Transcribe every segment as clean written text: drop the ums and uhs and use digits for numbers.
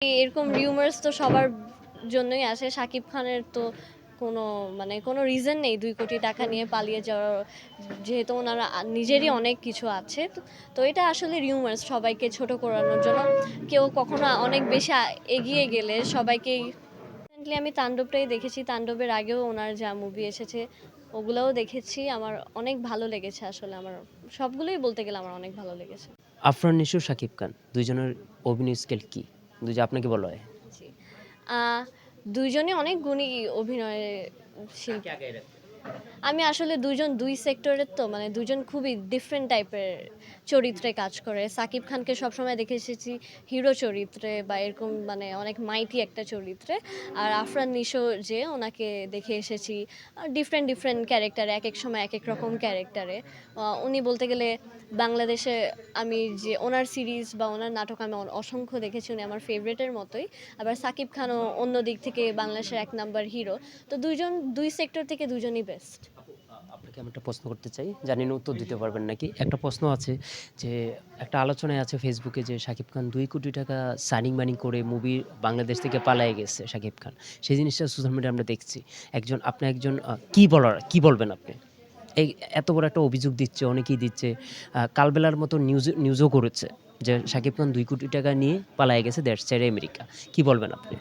এরকম রিউমার্স তো সবার জন্যই আসে। শাকিব খানের তো কোনো রিজন নেই ২ কোটি টাকা নিয়ে পালিয়ে যাওয়ার, যেহেতু ওনারা নিজেরই অনেক কিছু আছে। তো এটা আসলে রিউমার্স সবাইকে ছোট করানোর জন্য। কেউ কখনো অনেক বেশি এগিয়ে গেলে সবাইকেই রিসেন্টলি আমি তাণ্ডবটাই দেখেছি। তাণ্ডবের আগেও ওনার যা মুভি এসেছে ওগুলোও দেখেছি। আমার অনেক ভালো লেগেছে আসলে। আমার সবগুলোই বলতে গেলে আমার অনেক ভালো লেগেছে। আফরান নিশো, শাকিব খান দুইজনের অভিনয় স্কেল কি? যদি আপনাকে বলা হয়। জি। আ ২ জনই অনেক গুণী অভিনয় শিল্পী। আমি আসলে ২ জন ২ সেক্টরের, তো মানে ২ জন খুবই ডিফারেন্ট টাইপের চরিত্রে কাজ করে। সাকিব খানকে সবসময় দেখে এসেছি হিরো চরিত্রে বা এরকম মানে অনেক মাইটি একটা চরিত্রে। আর আফরান নিশো যে ওনাকে দেখে এসেছি ডিফারেন্ট ক্যারেক্টারে, একেক সময় একেক রকম ক্যারেক্টারে। উনি বলতে গেলে বাংলাদেশে আমি যে ওনার সিরিজ বা ওনার নাটক আমি অসংখ্য দেখেছি, উনি আমার ফেভারিটের মতোই। আবার সাকিব খানও অন্য দিক থেকে বাংলাদেশের ১ নাম্বার হিরো। তো ২ জন ২ সেক্টর থেকে ২ জনই বেস্ট। আপনাকে আমি একটা প্রশ্ন করতে চাই, জানি না উত্তর দিতে পারবেন নাকি। একটা প্রশ্ন আছে যে একটা আলোচনায় আছে ফেসবুকে যে শাকিব খান ২ কোটি টাকা সাইনিং মানি করে মুভি বাংলাদেশ থেকে পালায়ে গেছে শাকিব খান। সেই জিনিসটা সোশ্যাল মিডিয়ায় আমরা দেখছি। আপনি একজন কি বলবেন আপনি? এই এত বড় একটা অভিযোগ দিচ্ছে, অনেকেই দিচ্ছে। কালবেলার মতো নিউজও করেছে যে শাকিব খান ২ কোটি টাকা নিয়ে পালায়ে গেছে দেশ ছেড়ে আমেরিকা। কি বলবেন আপনি?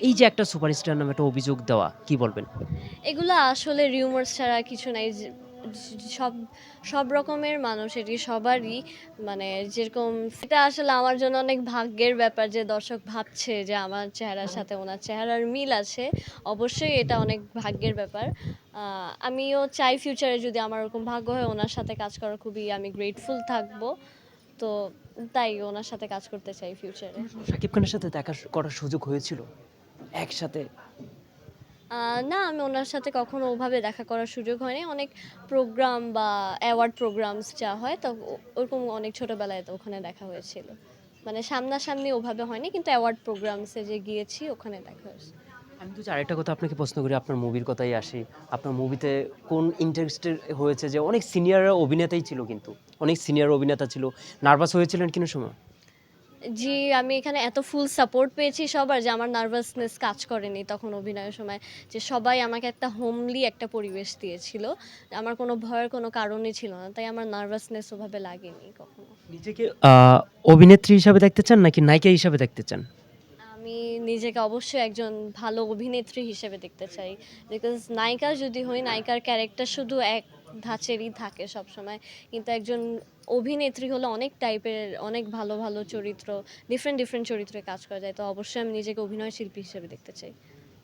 এই যে একটা সুপারস্টার নামে একটা অভিযোগ দেওয়া, কি বলবেন? এগুলো আসলে রিউমার্স ছাড়া আর কিছু নাই। সব সব রকমের মানুষ, এটি সবারই মানে যেরকম এটা আসলে আমার জন্য অনেক ভাগ্যের ব্যাপার যে দর্শক ভাবছে যে আমার চেহারার সাথে ওনার চেহারার মিল আছে। অবশ্যই এটা অনেক ভাগ্যের ব্যাপার। আমিও চাই ফিউচারে যদি আমার ওরকম ভাগ্য হয় ওনার সাথে কাজ করার, খুবই আমি গ্রেটফুল থাকবো। তো তাই ওনার সাথে কাজ করতে চাই ফিউচারে। শাকিব খানের সাথে দেখা করার সুযোগ হয়েছিল একসাথে? না, আমি ওনার সাথে কখনো ওভাবে দেখা করার সুযোগ হয়নি। অনেক প্রোগ্রাম বা অ্যাওয়ার্ড প্রোগ্রামস যা হয় তো ওরকম অনেক ছোটবেলায় তো ওখানে দেখা হয়েছিল। মানে সামনাসামনি ওভাবে হয়নি, কিন্তু অ্যাওয়ার্ড প্রোগ্রামসে যে গিয়েছি ওখানে দেখা হয়েছে। আমি তো আরেকটা কথা আপনাকে প্রশ্ন করি, আপনার মুভির কথাই আসি। আপনার মুভিতে কোন ইন্টারেস্টেড হয়েছে যে অনেক সিনিয়র অভিনেতাই ছিল কিন্তু। অনেক সিনিয়র অভিনেতা ছিল। নার্ভাস হয়েছিলেন কোনো সময়? জি, আমি এখানে এত ফুল সাপোর্ট পেয়েছি সবার যে আমার নার্ভাসনেস কাজ করেনি তখন অভিনয়ের সময়। যে সবাই আমাকে একটা হোমলি একটা পরিবেশ দিয়েছিল। আমার কোনো ভয়ের কোনো কারণই ছিল না। তাই আমার নার্ভাসনেস ওভাবে লাগেনি কখনো। নিজেকে আ অভিনেত্রী হিসাবে দেখতে চান নাকি নায়িকা হিসাবে দেখতে চান? আমি নিজেকে অবশ্যই একজন ভালো অভিনেত্রী হিসেবে দেখতে চাই। বিকজ নায়িকা যদি হই, নায়িকার ক্যারেক্টার শুধু এক ধাঁচেরই থাকে সবসময়। কিন্তু একজন অভিনেত্রী হলে অনেক টাইপের, অনেক ভালো চরিত্র, ডিফারেন্ট চরিত্রে কাজ করা যায়। তো অবশ্যই আমি নিজেকে অভিনয় শিল্পী হিসেবে দেখতে চাই।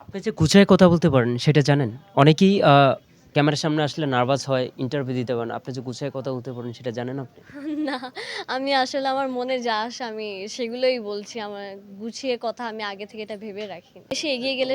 আপনি যে গুছায় কথা বলতে পারেন সেটা জানেন? অনেকেই ক্যামেরার সামনে আসলে নার্ভাস হয়, ইন্টারভিউ দিতে পারে না। আপনি যে গুছায় কথা বলতে পারেন সেটা জানেন আপনি? না, আমি আসলে আমার মনে যা আসে আমি সেগুলোই বলছি। আমার গুছিয়ে কথা আমি আগে থেকে এটা ভেবে রাখি না। বেশি এগিয়ে গেলে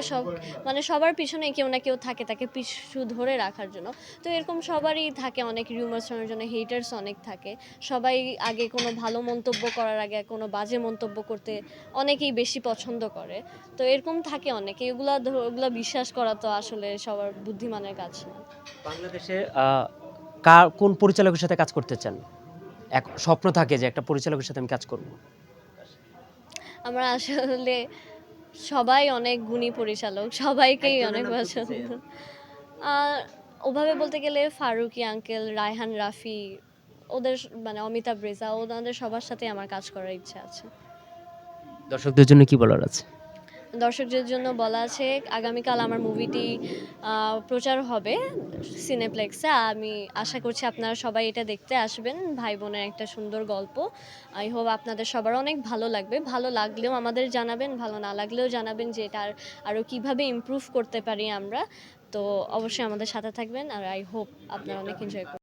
মানে সবার পিছনে কেউ না কেউ থাকে তাকে পিছু ধরে রাখার জন্য। তো এরকম সবারই থাকে, অনেক রিউমার্স শোনার জন্য হেটার্স অনেক থাকে। সবাই আগে কোনো ভালো মন্তব্য করার আগে কোনো বাজে মন্তব্য করতে অনেকেই বেশি পছন্দ করে। তো এরকম থাকে অনেকে। ওগুলা বিশ্বাস করা তো আসলে সবার বুদ্ধিমানের কাজ না। বাংলাদেশে কোন পরিচালকের সাথে কাজ করতে চান? স্বপ্ন থাকে যে একটা পরিচালকের সাথে আমি কাজ করব। আমরা আসলে সবাই অনেক গুণী পরিচালক। সবাইকেই একজনের অনেক নাম শুনতে চাই পছন্দ। আমি। আ ওভাবে বলতে গেলে ফারুকী আঙ্কেল, রায়হান রাফি, ওদের মানে অমিতাভ রেজা, ওনাদের সবার সাথেই আমার কাজ করার ইচ্ছা আছে। দর্শকদের জন্য কি বলার আছে? দর্শকদের জন্য বলা আছে আগামীকাল আমার মুভিটি প্রচার হবে সিনেপ্লেক্সে। আমি আশা করছি আপনারা সবাই এটা দেখতে আসবেন। ভাই-বোনের একটা সুন্দর গল্প। আই হোপ আপনাদের সবার অনেক ভালো লাগবে। ভালো লাগলেও আমাদের জানাবেন, ভালো না লাগলেও জানাবেন যে এটা আরও কিভাবে ইমপ্রুভ করতে পারি আমরা। তো অবশ্যই আমাদের সাথে থাকবেন। আর আই হোপ আপনারা অনেক এনজয় করবেন।